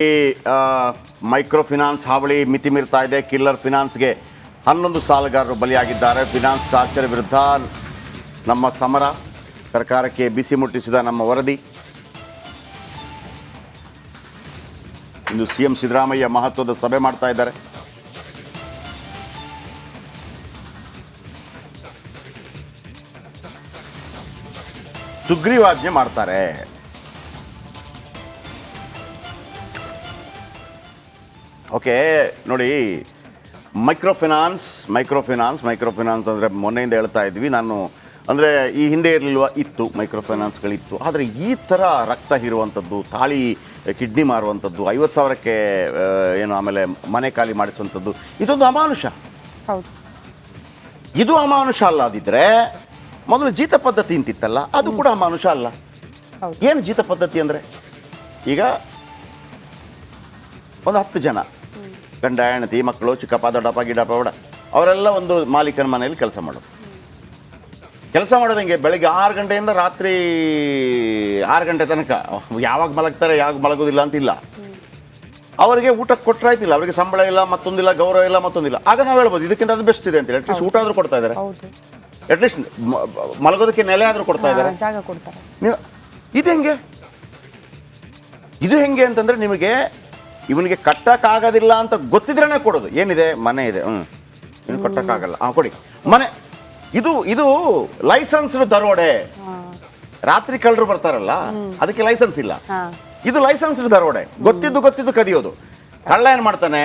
ಈ micro finance ಹಾವಳಿ ಮಿತಿ ಮೀರ್ತಾ ಇದೆ. ಕಿಲ್ಲರ್ ಫಿನಾನ್ಸ್ಗೆ 11 ಸಾಲಗಾರರು ಬಲಿಯಾಗಿದ್ದಾರೆ. ಫಿನಾನ್ಸ್ ಟಾರ್ಚರ್ ವಿರುದ್ಧ ನಮ್ಮ ಸಮರ, ಸರ್ಕಾರಕ್ಕೆ ಬಿಸಿ ಮುಟ್ಟಿಸಿದ ನಮ್ಮ ವರದಿ. ಇಂದು ಸಿಎಂ ಸಿದ್ದರಾಮಯ್ಯ ಮಹತ್ವದ ಸಭೆ ಮಾಡ್ತಾ ಇದ್ದಾರೆ. ಸುಗ್ರೀವಾಜ್ಞೆ ಮಾಡ್ತಾರೆ. ಓಕೆ ನೋಡಿ, ಮೈಕ್ರೋ ಫಿನಾನ್ಸ್ ಅಂದರೆ ಮೊನ್ನೆಯಿಂದ ಹೇಳ್ತಾ ಇದ್ವಿ ನಾನು. ಅಂದರೆ ಈ ಹಿಂದೆ ಇರಲಿಲ್ವ, ಇತ್ತು ಮೈಕ್ರೋ ಫೈನಾನ್ಸ್ಗಳಿತ್ತು. ಆದರೆ ಈ ಥರ ರಕ್ತ ಹೀರುವಂಥದ್ದು, ತಾಳಿ ಕಿಡ್ನಿ ಮಾರುವಂಥದ್ದು, 50,000ಕ್ಕೆ ಏನು ಆಮೇಲೆ ಮನೆ ಖಾಲಿ ಮಾಡಿಸುವಂಥದ್ದು, ಇದೊಂದು ಅಮಾನುಷ. ಹೌದು, ಇದು ಅಮಾನುಷ ಅಲ್ಲದಿದ್ದರೆ ಮೊದಲು ಜೀತ ಪದ್ಧತಿ ಅಂತಿತ್ತಲ್ಲ, ಅದು ಕೂಡ ಅಮಾನುಷ ಅಲ್ಲ. ಏನು ಜೀತ ಪದ್ಧತಿ ಅಂದರೆ, ಈಗ ಒಂದು 10 ಜನ ಗಂಡ ಹೆಂಡತಿ ಮಕ್ಕಳು ಚಿಕ್ಕಪ್ಪ ದೊಡ್ಡಪ್ಪ ಗಿಡಪ್ಪ ಬಡ ಅವರೆಲ್ಲ ಒಂದು ಮಾಲೀಕನ ಮನೆಯಲ್ಲಿ ಕೆಲಸ ಮಾಡೋದಂಗೆ ಬೆಳಗ್ಗೆ 6 ಗಂಟೆಯಿಂದ ರಾತ್ರಿ 6 ಗಂಟೆ ತನಕ. ಯಾವಾಗ ಮಲಗ್ತಾರೆ ಯಾವಾಗ ಮಲಗೋದಿಲ್ಲ ಅಂತಿಲ್ಲ. ಅವರಿಗೆ ಊಟಕ್ಕೆ ಕೊಟ್ಟರಾಯ್ತಿಲ್ಲ, ಅವರಿಗೆ ಸಂಬಳ ಇಲ್ಲ, ಮತ್ತೊಂದಿಲ್ಲ, ಗೌರವ ಇಲ್ಲ, ಮತ್ತೊಂದಿಲ್ಲ. ಆಗ ನಾವು ಹೇಳ್ಬೋದು ಇದಕ್ಕಿಂತ ಅದು ಬೆಸ್ಟ್ ಇದೆ ಅಂತೇಳಿ. ಅಟ್ಲೀಸ್ಟ್ ಊಟ ಆದರೂ ಕೊಡ್ತಾ ಇದ್ದಾರೆ, ಅಟ್ಲೀಸ್ಟ್ ಮಲಗೋದಕ್ಕೆ ನೆಲೆ ಆದರೂ ಕೊಡ್ತಾ ಇದ್ದಾರೆ. ಇದು ಹೆಂಗೆ ಅಂತಂದರೆ, ನಿಮಗೆ ಇವನಿಗೆ ಕಟ್ಟಕ್ಕಾಗೋದಿಲ್ಲ ಅಂತ ಗೊತ್ತಿದ್ರೇ ಕೊಡೋದು. ಏನಿದೆ, ಮನೆ ಇದೆ, ಇನ್ನು ಕಟ್ಟಕ್ಕಾಗಲ್ಲ, ಕೊಡಿ ಮನೆ. ಇದು ಲೈಸೆನ್ಸ್ಡ್ ದರೋಡೆ. ರಾತ್ರಿ ಕಳ್ಳರು ಬರ್ತಾರಲ್ಲ, ಅದಕ್ಕೆ ಲೈಸೆನ್ಸ್ ಇಲ್ಲ. ಇದು ಲೈಸೆನ್ಸ್ಡ್ ದರೋಡೆ. ಗೊತ್ತಿದ್ದು ಕದಿಯೋದು. ಕಳ್ಳ ಏನ್ ಮಾಡ್ತಾನೆ,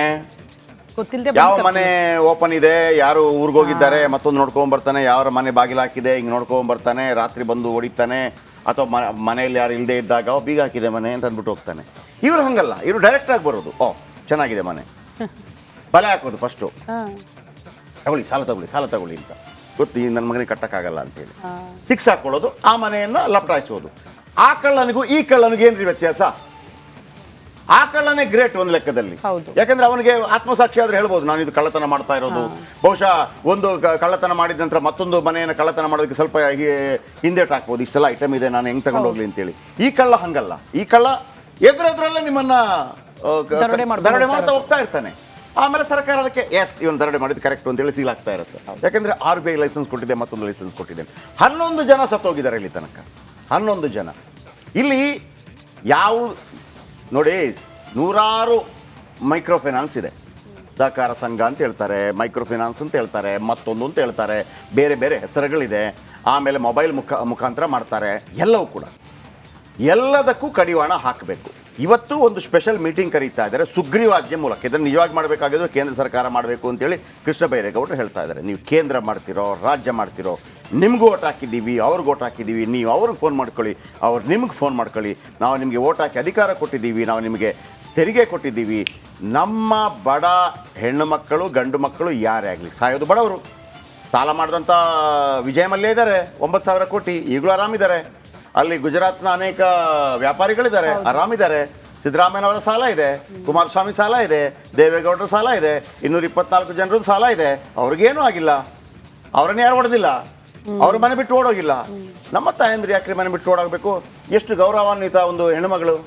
ಯಾವ ಮನೆ ಓಪನ್ ಇದೆ, ಯಾರು ಊರ್ಗೋಗಿದ್ದಾರೆ ಮತ್ತೊಂದು ನೋಡ್ಕೊಂಡ್ ಬರ್ತಾನೆ, ಯಾರ ಮನೆ ಬಾಗಿಲು ಹಾಕಿದೆ ಹಿಂಗೆ ನೋಡ್ಕೊಂಡ್ ಬರ್ತಾನೆ, ರಾತ್ರಿ ಬಂದು ಹೊಡಿತಾನೆ. ಅಥವಾ ಮನೆಯಲ್ಲಿ ಯಾರು ಇಲ್ಲದೆ ಇದ್ದಾಗ ಬೀಗ ಹಾಕಿದೆ ಮನೆ ಅಂತ ಅಂದ್ಬಿಟ್ಟು ಹೋಗ್ತಾನೆ. ಇವರು ಹಂಗಲ್ಲ, ಇವರು ಡೈರೆಕ್ಟ್ ಆಗಿ ಬರೋದು. ಚೆನ್ನಾಗಿದೆ ಮನೆ, ಬಲೆ ಹಾಕೋದು ಫಸ್ಟು. ಸಾಲ ತಗೊಳ್ಳಿ ಅಂತ ಗೊತ್ತಿ, ನನ್ನ ಮಗನಿಗೆ ಕಟ್ಟಕ್ಕಾಗಲ್ಲ ಅಂತೇಳಿ 6 ಹಾಕೊಳ್ಳೋದು, ಆ ಮನೆಯನ್ನು ಲಪಟಾಯಿಸೋದು. ಆ ಕಳ್ಳನಿಗೂ ಈ ಕಳ್ಳನಿಗೆ ಏನ್ರಿ ವ್ಯತ್ಯಾಸ? ಆ ಕಳ್ಳನೇ ಗ್ರೇಟ್ ಒಂದು ಲೆಕ್ಕದಲ್ಲಿ. ಯಾಕಂದ್ರೆ ಅವನಿಗೆ ಆತ್ಮಸಾಕ್ಷಿ ಆದ್ರೆ ಹೇಳ್ಬೋದು, ನಾನು ಇದು ಕಳ್ಳತನ ಮಾಡ್ತಾ ಇರೋದು. ಬಹುಶಃ ಒಂದು ಕಳ್ಳತನ ಮಾಡಿದ ನಂತರ ಮತ್ತೊಂದು ಮನೆಯನ್ನು ಕಳ್ಳತನ ಮಾಡೋದಕ್ಕೆ ಸ್ವಲ್ಪ ಹಿಂದೇಟ್ ಹಾಕ್ಬೋದು, ಇಷ್ಟೆಲ್ಲ ಐಟಮ್ ಇದೆ, ನಾನು ಹೆಂಗ್ ತಗೊಂಡು ಹೋಗ್ಲಿ ಅಂತೇಳಿ. ಈ ಕಳ್ಳ ಹಂಗಲ್ಲ. ಈ ಕಳ್ಳ ಎದುರಲ್ಲೇ ನಿಮ್ಮನ್ನ ದರೋಡೆ ಮಾಡ್ತಾ ಹೋಗ್ತಾ ಇರ್ತಾನೆ. ಆಮೇಲೆ ಸರ್ಕಾರ ಅದಕ್ಕೆ ಇವನು ದರೋಡೆ ಮಾಡಿದ್ದು ಕರೆಕ್ಟ್ ಅಂತೇಳಿ ಸೀಲ್ ಆಗ್ತಾ ಇರುತ್ತೆ. ಯಾಕಂದ್ರೆ RBI ಲೈಸೆನ್ಸ್ ಕೊಟ್ಟಿದೆ, ಮತ್ತೊಂದು ಲೈಸೆನ್ಸ್ ಕೊಟ್ಟಿದೆ. 11 ಜನ ಸತ್ತೋಗಿದ್ದಾರೆ ಇಲ್ಲಿ ತನಕ. 11 ಜನ. ಇಲ್ಲಿ ಯಾವ ನೋಡಿ, 100 ಮೈಕ್ರೋ ಫೈನಾನ್ಸ್ ಇದೆ. ಸಹಕಾರ ಸಂಘ ಅಂತ ಹೇಳ್ತಾರೆ, ಮೈಕ್ರೋ ಫೈನಾನ್ಸ್ ಅಂತ ಹೇಳ್ತಾರೆ, ಮತ್ತೊಂದು ಅಂತ ಹೇಳ್ತಾರೆ, ಬೇರೆ ಬೇರೆ ಹೆಸರುಗಳಿದೆ. ಆಮೇಲೆ ಮೊಬೈಲ್ ಮುಖಾಂತರ ಮಾಡ್ತಾರೆ. ಎಲ್ಲವೂ ಕೂಡ ಎಲ್ಲದಕ್ಕೂ ಕಡಿವಾಣ ಹಾಕಬೇಕು. ಇವತ್ತು ಒಂದು ಸ್ಪೆಷಲ್ ಮೀಟಿಂಗ್ ಕರೀತಾ ಇದ್ದಾರೆ ಸುಗ್ರೀವಾಜ್ಞೆ ಮೂಲಕ. ಇದನ್ನು ನಿಜವಾಗಿ ಮಾಡಬೇಕಾಗಿದ್ದು ಕೇಂದ್ರ ಸರ್ಕಾರ ಮಾಡಬೇಕು ಅಂತೇಳಿ ಕೃಷ್ಣ ಬೈರೇಗೌಡರು ಹೇಳ್ತಾ ಇದ್ದಾರೆ. ನೀವು ಕೇಂದ್ರ ಮಾಡ್ತಿರೋ, ರಾಜ್ಯ ಮಾಡ್ತಿರೋ, ನಿಮಗೂ ಓಟ್ ಹಾಕಿದ್ದೀವಿ, ಅವ್ರಿಗೆ ಓಟ್ ಹಾಕಿದ್ದೀವಿ, ನೀವು ಅವ್ರಿಗೆ ಫೋನ್ ಮಾಡ್ಕೊಳ್ಳಿ, ಅವ್ರು ನಿಮ್ಗೆ ಫೋನ್ ಮಾಡ್ಕೊಳ್ಳಿ. ನಾವು ನಿಮಗೆ ಓಟ್ ಹಾಕಿ ಅಧಿಕಾರ ಕೊಟ್ಟಿದ್ದೀವಿ, ನಾವು ನಿಮಗೆ ತೆರಿಗೆ ಕೊಟ್ಟಿದ್ದೀವಿ. ನಮ್ಮ ಬಡ ಹೆಣ್ಣು ಮಕ್ಕಳು ಗಂಡು ಮಕ್ಕಳು ಯಾರೇ ಆಗಲಿ ಸಾಯೋದು ಬಡವರು. ಸಾಲ ಮಾಡಿದಂಥ ವಿಜಯ ಮಲ್ಯ ಇದ್ದಾರೆ, 9,000 ಕೋಟಿ, ಈಗಲೂ ಆರಾಮಿದ್ದಾರೆ. ಅಲ್ಲಿ ಗುಜರಾತ್ನ ಅನೇಕ ವ್ಯಾಪಾರಿಗಳಿದ್ದಾರೆ, ಆರಾಮಿದ್ದಾರೆ. ಸಿದ್ದರಾಮಯ್ಯನವರ ಸಾಲ ಇದೆ, ಕುಮಾರಸ್ವಾಮಿ ಸಾಲ ಇದೆ, ದೇವೇಗೌಡರ ಸಾಲ ಇದೆ, 224 ಜನರ ಸಾಲ ಇದೆ. ಅವ್ರಿಗೇನೂ ಆಗಿಲ್ಲ, ಅವ್ರನ್ನ ಯಾರು ಹೊಡೆದಿಲ್ಲ, ಅವ್ರ ಮನೆ ಬಿಟ್ಟು ಓಡೋಗಿಲ್ಲ. ನಮ್ಮ ತಾಯಂದ್ರೆ ಯಾಕ್ರಿ ಮನೆ ಬಿಟ್ಟು ಓಡೋಗ್ಬೇಕು? ಎಷ್ಟು ಗೌರವಾನ್ವಿತ ಒಂದು ಹೆಣ್ಣುಮಗಳು.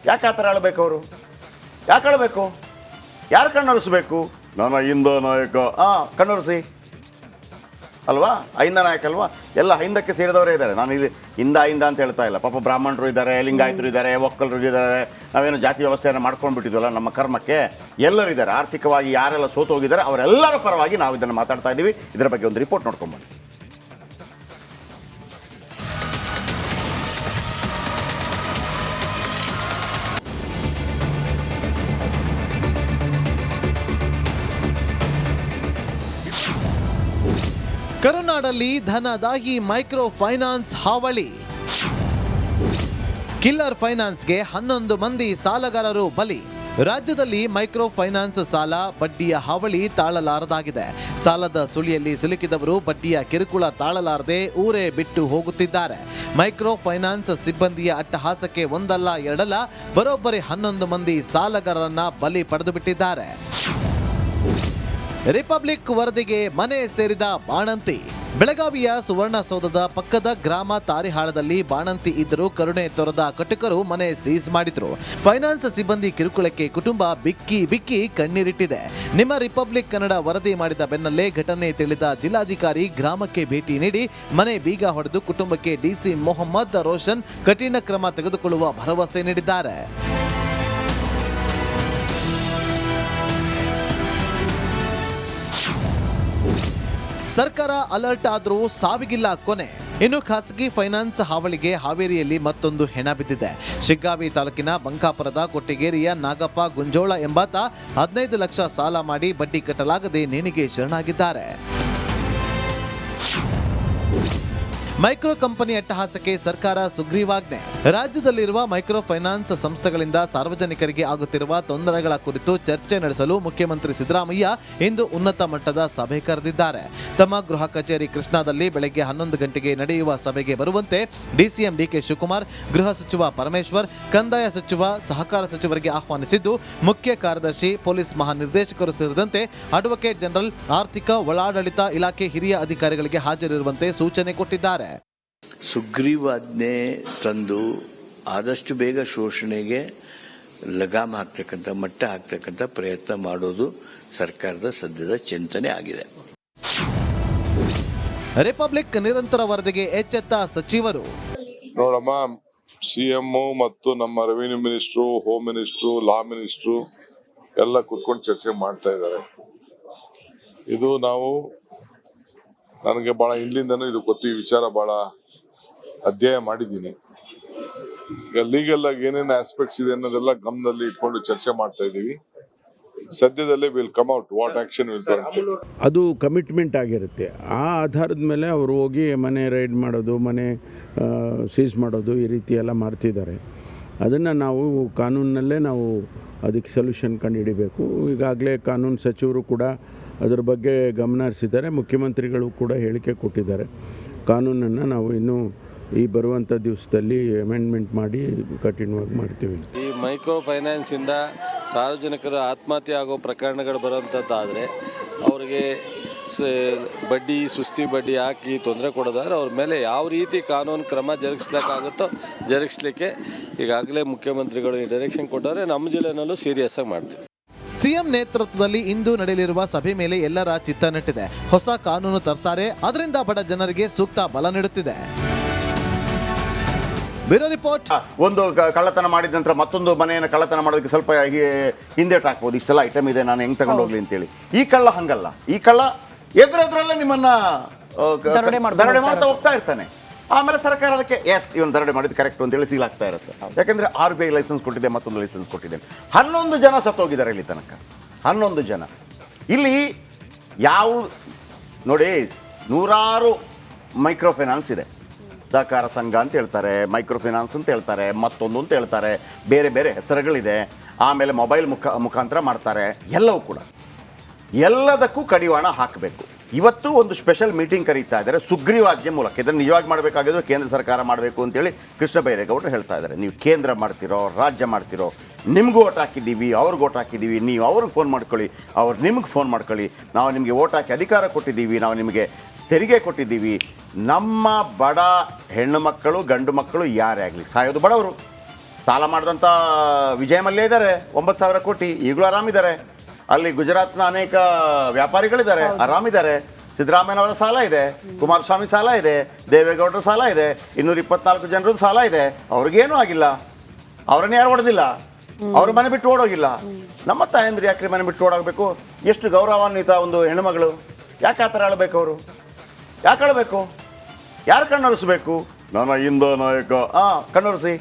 ಯಾಕೆ ಆ ಥರ ಆಳ್ಬೇಕು? ಅವರು ಯಾಕೆ ಆಳ್ಬೇಕು? ಯಾರು ಕಣ್ಣೊರೆಸ್ಬೇಕು? ನನ್ನ ಹಿಂದ ನಾಯಕ ಕಣ್ಣೊರೆಸಿ ಅಲ್ವಾ, ಹೈಂದ ನಾಯಕ ಅಲ್ವಾ? ಎಲ್ಲ ಹೈಂದಕ್ಕೆ ಸೇರಿದವರೇ ಇದ್ದಾರೆ. ನಾನು ಇಲ್ಲಿ ಹಿಂದ ಅಂತ ಹೇಳ್ತಾ ಇಲ್ಲ. ಪಾಪ ಬ್ರಾಹ್ಮಣರು ಇದ್ದಾರೆ, ಲಿಂಗಾಯತರು ಇದ್ದಾರೆ, ಒಕ್ಕಲರು ಇದ್ದಾರೆ. ನಾವೇನು ಜಾತಿ ವ್ಯವಸ್ಥೆಯನ್ನು ಮಾಡ್ಕೊಂಡ್ಬಿಟ್ಟಿದ್ವಲ್ಲ ನಮ್ಮ ಕರ್ಮಕ್ಕೆ. ಎಲ್ಲರೂ ಇದ್ದಾರೆ. ಆರ್ಥಿಕವಾಗಿ ಯಾರೆಲ್ಲ ಸೋತು ಹೋಗಿದ್ದಾರೆ ಅವರೆಲ್ಲರ ಪರವಾಗಿ ನಾವು ಇದನ್ನು ಮಾತಾಡ್ತಾ ಇದ್ದೀವಿ. ಇದರ ಬಗ್ಗೆ ಒಂದು ರಿಪೋರ್ಟ್ ನೋಡ್ಕೊಂಡ್ಬನ್ನಿ. ಕರುನಾಡಲ್ಲಿ ಧನದಾಗಿ ಮೈಕ್ರೋ ಫೈನಾನ್ಸ್ ಹಾವಳಿ. ಕಿಲ್ಲರ್ ಫೈನಾನ್ಸ್ಗೆ 11 ಮಂದಿ ಸಾಲಗಾರರು ಬಲಿ. ರಾಜ್ಯದಲ್ಲಿ ಮೈಕ್ರೋ ಫೈನಾನ್ಸ್ ಸಾಲ ಬಡ್ಡಿಯ ಹಾವಳಿ ತಾಳಲಾರದಾಗಿದೆ. ಸಾಲದ ಸುಳಿಯಲ್ಲಿ ಸಿಲುಕಿದವರು ಬಡ್ಡಿಯ ಕಿರುಕುಳ ತಾಳಲಾರದೆ ಊರೇ ಬಿಟ್ಟು ಹೋಗುತ್ತಿದ್ದಾರೆ. ಮೈಕ್ರೋ ಫೈನಾನ್ಸ್ ಸಿಬ್ಬಂದಿಯ ಅಟ್ಟಹಾಸಕ್ಕೆ ಒಂದಲ್ಲ ಎರಡಲ್ಲ ಬರೋಬ್ಬರಿ 11 ಮಂದಿ ಸಾಲಗಾರರನ್ನ ಬಲಿ ಪಡೆದು ಬಿಟ್ಟಿದ್ದಾರೆ. ರಿಪಬ್ಲಿಕ್ ವರದಿಗೆ ಮನೆ ಸೇರಿದ ಬಾಣಂತಿ. ಬೆಳಗಾವಿಯ ಸುವರ್ಣಸೌಧದ ಪಕ್ಕದ ಗ್ರಾಮ ತಾರಿಹಾಳದಲ್ಲಿ ಬಾಣಂತಿ ಇದ್ದರೂ ಕರುಣೆ ತೊರೆದ ಕಟುಕರು ಮನೆ ಸೀಸ್ ಮಾಡಿದ್ರು. ಫೈನಾನ್ಸ್ ಸಿಬ್ಬಂದಿ ಕಿರುಕುಳಕ್ಕೆ ಕುಟುಂಬ ಬಿಕ್ಕಿ ಬಿಕ್ಕಿ ಕಣ್ಣೀರಿಟ್ಟಿದೆ. ನಿಮ್ಮ ರಿಪಬ್ಲಿಕ್ ಕನ್ನಡ ವರದಿ ಮಾಡಿದ ಬೆನ್ನಲ್ಲೇ ಘಟನೆ ತಿಳಿದ ಜಿಲ್ಲಾಧಿಕಾರಿ ಗ್ರಾಮಕ್ಕೆ ಭೇಟಿ ನೀಡಿ ಮನೆ ಬೀಗ ಹೊಡೆದು ಕುಟುಂಬಕ್ಕೆ ಡಿಸಿ ಮೊಹಮ್ಮದ್ ರೋಷನ್ ಕಠಿಣ ಕ್ರಮ ತೆಗೆದುಕೊಳ್ಳುವ ಭರವಸೆ ನೀಡಿದ್ದಾರೆ. ಸರ್ಕಾರ ಅಲರ್ಟ್ ಆದರೂ ಸಾವಿಗಿಲ್ಲ ಕೊನೆ. ಇನ್ನು ಖಾಸಗಿ ಫೈನಾನ್ಸ್ ಹಾವಳಿಗೆ ಹಾವೇರಿಯಲ್ಲಿ ಮತ್ತೊಂದು ಹೆಣ ಬಿದ್ದಿದೆ. ಶಿಗ್ಗಾವಿ ತಾಲೂಕಿನ ಬಂಕಾಪುರದ ಕೊಟ್ಟಿಗೇರಿಯ ನಾಗಪ್ಪ ಗುಂಜೋಳ ಎಂಬಾತ 15 ಲಕ್ಷ ಸಾಲ ಮಾಡಿ ಬಡ್ಡಿ ಕಟ್ಟಲಾಗದೆ ನೇಣಿಗೆ ಶರಣಾಗಿದ್ದಾರೆ. ಮೈಕ್ರೋ ಕಂಪನಿ ಅಟ್ಟಹಾಸಕ್ಕೆ ಸರ್ಕಾರ ಸುಗ್ರೀವಾಜ್ಞೆ. ರಾಜ್ಯದಲ್ಲಿರುವ ಮೈಕ್ರೋ ಫೈನಾನ್ಸ್ ಸಂಸ್ಥೆಗಳಿಂದ ಸಾರ್ವಜನಿಕರಿಗೆ ಆಗುತ್ತಿರುವ ತೊಂದರೆಗಳ ಕುರಿತು ಚರ್ಚೆ ನಡೆಸಲು ಮುಖ್ಯಮಂತ್ರಿ ಸಿದ್ದರಾಮಯ್ಯ ಇಂದು ಉನ್ನತ ಮಟ್ಟದ ಸಭೆ ಕರೆದಿದ್ದಾರೆ. ತಮ್ಮ ಗೃಹ ಕಚೇರಿ ಕೃಷ್ಣಾದಲ್ಲಿ ಬೆಳಗ್ಗೆ 11 ಗಂಟೆಗೆ ನಡೆಯುವ ಸಭೆಗೆ ಬರುವಂತೆ ಡಿಸಿಎಂ ಡಿಕೆ ಶಿವಕುಮಾರ್, ಗೃಹ ಸಚಿವ ಪರಮೇಶ್ವರ್, ಕಂದಾಯ ಸಚಿವ, ಸಹಕಾರ ಸಚಿವರಿಗೆ ಆಹ್ವಾನಿಸಿದ್ದು, ಮುಖ್ಯ ಕಾರ್ಯದರ್ಶಿ, ಪೊಲೀಸ್ ಮಹಾನಿರ್ದೇಶಕರು ಸೇರಿದಂತೆ ಅಡ್ವೊಕೇಟ್ ಜನರಲ್, ಆರ್ಥಿಕ ಒಳಾಡಳಿತ ಇಲಾಖೆ ಹಿರಿಯ ಅಧಿಕಾರಿಗಳಿಗೆ ಹಾಜರಿರುವಂತೆ ಸೂಚನೆ ಕೊಟ್ಟಿದ್ದಾರೆ. ಸುಗ್ರೀವಾಜ್ಞೆ ತಂದು ಆದಷ್ಟು ಬೇಗ ಶೋಷಣೆಗೆ ಲಗಾಮ್ ಹಾಕ್ತಕ್ಕಂಥ ಮಟ್ಟ ಹಾಕ್ತಕ್ಕಂಥ ಪ್ರಯತ್ನ ಮಾಡೋದು ಸರ್ಕಾರದ ಸದ್ಯದ ಚಿಂತನೆ ಆಗಿದೆ. ರಿಪಬ್ಲಿಕ್ ನಿರಂತರ ವರದಿಗೆ ಎಚ್ಚೆತ್ತ ಸಚಿವರು. ನೋಡಮ್ಮ, ಸಿಎಂ ಮತ್ತು ನಮ್ಮ ರೆವಿನ್ಯೂ ಮಿನಿಸ್ಟ್ರು, ಹೋಮ್ ಮಿನಿಸ್ಟ್ರು, ಲಾ ಮಿನಿಸ್ಟ್ರು ಎಲ್ಲ ಕುತ್ಕೊಂಡು ಚರ್ಚೆ ಮಾಡ್ತಾ ಇದ್ದಾರೆ. ಇದು ನನಗೆ ಬಹಳ ಹಿಂದಿಂದನೂ ಇದು ಗೊತ್ತು. ಈ ವಿಚಾರ ಬಹಳ ಅಧ್ಯಯನ ಮಾಡಿದ್ದೀನಿ. ಈಗ ಲೀಗಲ್ ಆಗಿ ಏನೇನು ಆಸ್ಪೆಕ್ಟ್ಸ್ ಇದೆ ಅನ್ನೋದೆಲ್ಲ ಗಮನದಲ್ಲಿ ಇಟ್ಕೊಂಡು ಚರ್ಚೆ ಮಾಡ್ತಾ ಇದ್ದೀವಿ. ಸದ್ಯದಲ್ಲೇ will come out what action will be. ಅದು ಕಮಿಟ್ಮೆಂಟ್ ಆಗಿರುತ್ತೆ. ಆ ಆಧಾರದ ಮೇಲೆ ಅವರು ಹೋಗಿ ಮನೆ ರೈಡ್ ಮಾಡೋದು, ಮನೆ ಸೀಸ್ ಮಾಡೋದು, ಈ ರೀತಿ ಎಲ್ಲ ಮಾಡ್ತಿದ್ದಾರೆ. ಅದನ್ನು ನಾವು ಕಾನೂನಿನಲ್ಲೇ ನಾವು ಅದಕ್ಕೆ ಸೊಲ್ಯೂಷನ್ ಕಂಡುಹಿಡಿಬೇಕು. ಈಗಾಗಲೇ ಕಾನೂನು ಸಚಿವರು ಕೂಡ ಅದರ ಬಗ್ಗೆ ಗಮನ ಹರಿಸಿದ್ದಾರೆ. ಮುಖ್ಯಮಂತ್ರಿಗಳು ಕೂಡ ಹೇಳಿಕೆ ಕೊಟ್ಟಿದ್ದಾರೆ. ಕಾನೂನನ್ನು ನಾವು ಇನ್ನೂ ಈ ಬರುವಂಥ ದಿವಸದಲ್ಲಿ ಅಮೆಂಡ್ಮೆಂಟ್ ಮಾಡಿ ಕಠಿಣವಾಗಿ ಮಾಡ್ತೀವಿ. ಈ ಮೈಕ್ರೋ ಫೈನಾನ್ಸಿಂದ ಸಾರ್ವಜನಿಕರು ಆತ್ಮಹತ್ಯೆ ಆಗೋ ಪ್ರಕರಣಗಳು ಬರೋಂಥದ್ದಾದರೆ ಅವರಿಗೆ ಬಡ್ಡಿ, ಸುಸ್ತಿ ಬಡ್ಡಿ ಹಾಕಿ ತೊಂದರೆ ಕೊಡೋದಾದ್ರೆ ಅವ್ರ ಮೇಲೆ ಯಾವ ರೀತಿ ಕಾನೂನು ಕ್ರಮ ಜರುಗಿಸ್ಲಿಕ್ಕಾಗುತ್ತೋ ಜರುಗಿಸ್ಲಿಕ್ಕೆ ಈಗಾಗಲೇ ಮುಖ್ಯಮಂತ್ರಿಗಳು ಈ ಡೈರೆಕ್ಷನ್ ಕೊಟ್ಟರೆ ನಮ್ಮ ಜಿಲ್ಲೆನಲ್ಲೂ ಸೀರಿಯಸ್ ಆಗಿ ಮಾಡ್ತೀವಿ. ಸಿಎಂ ನೇತೃತ್ವದಲ್ಲಿ ಇಂದು ನಡೆಯಲಿರುವ ಸಭೆ ಮೇಲೆ ಎಲ್ಲರ ಚಿತ್ತ ನೆಟ್ಟಿದೆ. ಹೊಸ ಕಾನೂನು ತರ್ತಾರೆ, ಅದರಿಂದ ಬಡ ಜನರಿಗೆ ಸೂಕ್ತ ಬಲ ನೀಡುತ್ತಿದೆ. Bureau report. ಒಂದು ಕಳ್ಳತನ ಮಾಡಿದ ನಂತರ ಮತ್ತೊಂದು ಮನೆಯನ್ನು ಕಳ್ಳತನ ಮಾಡೋದಕ್ಕೆ ಸ್ವಲ್ಪ ಹಿಂದೇಟ್ ಹಾಕ್ಬೋದು. ಇಷ್ಟೆಲ್ಲ ಐಟಮ್ ಇದೆ, ನಾನು ಹೆಂಗೆ ತಗೊಂಡು ಹೋಗ್ಲಿ ಅಂತೇಳಿ. ಈ ಕಳ್ಳ ಹಂಗಲ್ಲ. ಈ ಕಳ್ಳ ಎದುರಲ್ಲೇ ನಿಮ್ಮನ್ನ ದರೋಡೆ ಮಾಡ್ತಾ ಹೋಗ್ತಾ ಇರ್ತಾನೆ. ಆಮೇಲೆ ಸರ್ಕಾರ ಅದಕ್ಕೆ ಇವನು ದರೋಡೆ ಮಾಡಿದ್ದು ಕರೆಕ್ಟ್ ಅಂತೇಳಿ ಸೀಲಾಗ್ತಾ ಇರುತ್ತೆ. ಯಾಕಂದರೆ RBI ಲೈಸೆನ್ಸ್ ಕೊಟ್ಟಿದೆ, ಮತ್ತೊಂದು ಲೈಸೆನ್ಸ್ ಕೊಟ್ಟಿದೆ. 11 ಜನ ಸತ್ತೋಗಿದ್ದಾರೆ ಇಲ್ಲಿ ತನಕ. 11 ಜನ. ಇಲ್ಲಿ ನೋಡಿ, ನೂರಾರು ಮೈಕ್ರೋ ಫೈನಾನ್ಸ್ ಇದೆ. ಸಹಕಾರ ಸಂಘ ಅಂತ ಹೇಳ್ತಾರೆ, ಮೈಕ್ರೋ ಫೈನಾನ್ಸ್ ಅಂತ ಹೇಳ್ತಾರೆ, ಮತ್ತೊಂದು ಅಂತ ಹೇಳ್ತಾರೆ, ಬೇರೆ ಬೇರೆ ಹೆಸರುಗಳಿದೆ. ಆಮೇಲೆ ಮೊಬೈಲ್ ಮುಖಾಂತರ ಮಾಡ್ತಾರೆ. ಎಲ್ಲವೂ ಕೂಡ ಎಲ್ಲದಕ್ಕೂ ಕಡಿವಾಣ ಹಾಕಬೇಕು. ಇವತ್ತು ಒಂದು ಸ್ಪೆಷಲ್ ಮೀಟಿಂಗ್ ಕರೀತಾ ಇದ್ದಾರೆ ಸುಗ್ರೀವಾಜ್ಞೆ ಮೂಲಕ. ಇದನ್ನು ನಿಜವಾಗಿ ಮಾಡಬೇಕಾಗಿದ್ದು ಕೇಂದ್ರ ಸರ್ಕಾರ ಮಾಡಬೇಕು ಅಂತೇಳಿ ಕೃಷ್ಣ ಬೈರೇಗೌಡರು ಹೇಳ್ತಾ ಇದ್ದಾರೆ. ನೀವು ಕೇಂದ್ರ ಮಾಡ್ತಿರೋ, ರಾಜ್ಯ ಮಾಡ್ತಿರೋ, ನಿಮ್ಗೆ ಓಟ್ ಹಾಕಿದ್ದೀವಿ, ಅವ್ರಿಗೆ ಓಟ್ ಹಾಕಿದ್ದೀವಿ, ನೀವು ಅವ್ರಿಗೆ ಫೋನ್ ಮಾಡ್ಕೊಳ್ಳಿ, ಅವ್ರು ನಿಮ್ಗೆ ಫೋನ್ ಮಾಡ್ಕೊಳ್ಳಿ. ನಾವು ನಿಮಗೆ ಓಟ್ ಹಾಕಿ ಅಧಿಕಾರ ಕೊಟ್ಟಿದ್ದೀವಿ, ನಾವು ನಿಮಗೆ ತೆರಿಗೆ ಕೊಟ್ಟಿದ್ದೀವಿ. ನಮ್ಮ ಬಡ ಹೆಣ್ಣು ಮಕ್ಕಳು, ಗಂಡು ಮಕ್ಕಳು ಯಾರೇ ಆಗಲಿ ಸಾಯೋದು ಬಡವರು. ಸಾಲ ಮಾಡಿದಂಥ ವಿಜಯ ಮಲ್ಯ ಇದ್ದಾರೆ, 9,000 ಕೋಟಿ, ಈಗಲೂ ಆರಾಮಿದ್ದಾರೆ. ಅಲ್ಲಿ ಗುಜರಾತ್ನ ಅನೇಕ ವ್ಯಾಪಾರಿಗಳಿದ್ದಾರೆ, ಆರಾಮಿದ್ದಾರೆ. ಸಿದ್ದರಾಮಯ್ಯನವರ ಸಾಲ ಇದೆ, ಕುಮಾರಸ್ವಾಮಿ ಸಾಲ ಇದೆ, ದೇವೇಗೌಡರ ಸಾಲ ಇದೆ, 224 ಜನರ ಸಾಲ ಇದೆ. ಅವ್ರಿಗೇನೂ ಆಗಿಲ್ಲ. ಅವ್ರನ್ನ ಯಾರು ಹೊಡೆದಿಲ್ಲ, ಅವ್ರ ಮನೆ ಬಿಟ್ಟು ಓಡೋಗಿಲ್ಲ. ನಮ್ಮ ತಾಯಂದ್ರೆ ಯಾಕ್ರಿ ಮನೆ ಬಿಟ್ಟು ಓಡೋಗಬೇಕು? ಎಷ್ಟು ಗೌರವಾನ್ವಿತ ಒಂದು ಹೆಣ್ಣುಮಗಳು. ಯಾಕೆ ಆ ಥರ ಆಳಬೇಕು? ಅವರು ಯಾಕೆ ಆಳಬೇಕು? ಯಾರು ಕಣ್ಣೊರೆಸ್ಬೇಕು? ನನ್ನ ಹಿಂದ ನಾಯಕ. ಕಣ್ಣೊರೆಸಿ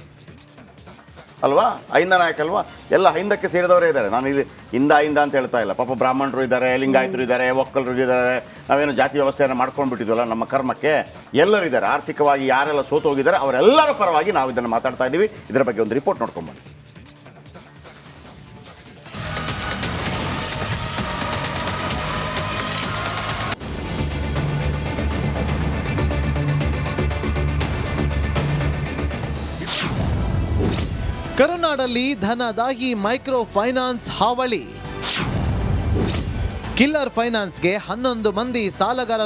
ಅಲ್ವಾ? ಐಂದ ನಾಯಕ ಅಲ್ವಾ? ಎಲ್ಲ ಹಿಂದಕ್ಕೆ ಸೇರಿದವರೇ ಇದ್ದಾರೆ. ನಾನು ಇಲ್ಲಿ ಹಿಂದ ಅಂತ ಹೇಳ್ತಾ ಇಲ್ಲ. ಪಾಪ ಬ್ರಾಹ್ಮಣರು ಇದ್ದಾರೆ, ಲಿಂಗಾಯತರು ಇದ್ದಾರೆ, ಒಕ್ಕಲರು ಇದ್ದಾರೆ. ನಾವೇನು ಜಾತಿ ವ್ಯವಸ್ಥೆಯನ್ನು ಮಾಡ್ಕೊಂಡ್ಬಿಟ್ಟಿದ್ವಲ್ಲ ನಮ್ಮ ಕರ್ಮಕ್ಕೆ. ಎಲ್ಲರೂ ಇದ್ದಾರೆ. ಆರ್ಥಿಕವಾಗಿ ಯಾರೆಲ್ಲ ಸೋತು ಹೋಗಿದ್ದಾರೆ ಅವರೆಲ್ಲರ ಪರವಾಗಿ ನಾವು ಇದನ್ನು ಮಾತಾಡ್ತಾ ಇದ್ದೀವಿ. ಇದರ ಬಗ್ಗೆ ಒಂದು ರಿಪೋರ್ಟ್ ನೋಡ್ಕೊಂಡ್ಬನ್ನಿ. ಕರುನಾಡಲ್ಲಿ ಧನದಾಗಿ ಮೈಕ್ರೋ ಫೈನಾನ್ಸ್ ಹಾವಳಿ. ಕಿಲ್ಲರ್ ಫೈನಾನ್ಸ್ಗೆ 11 ಮಂದಿ ಸಾಲಗಾರರು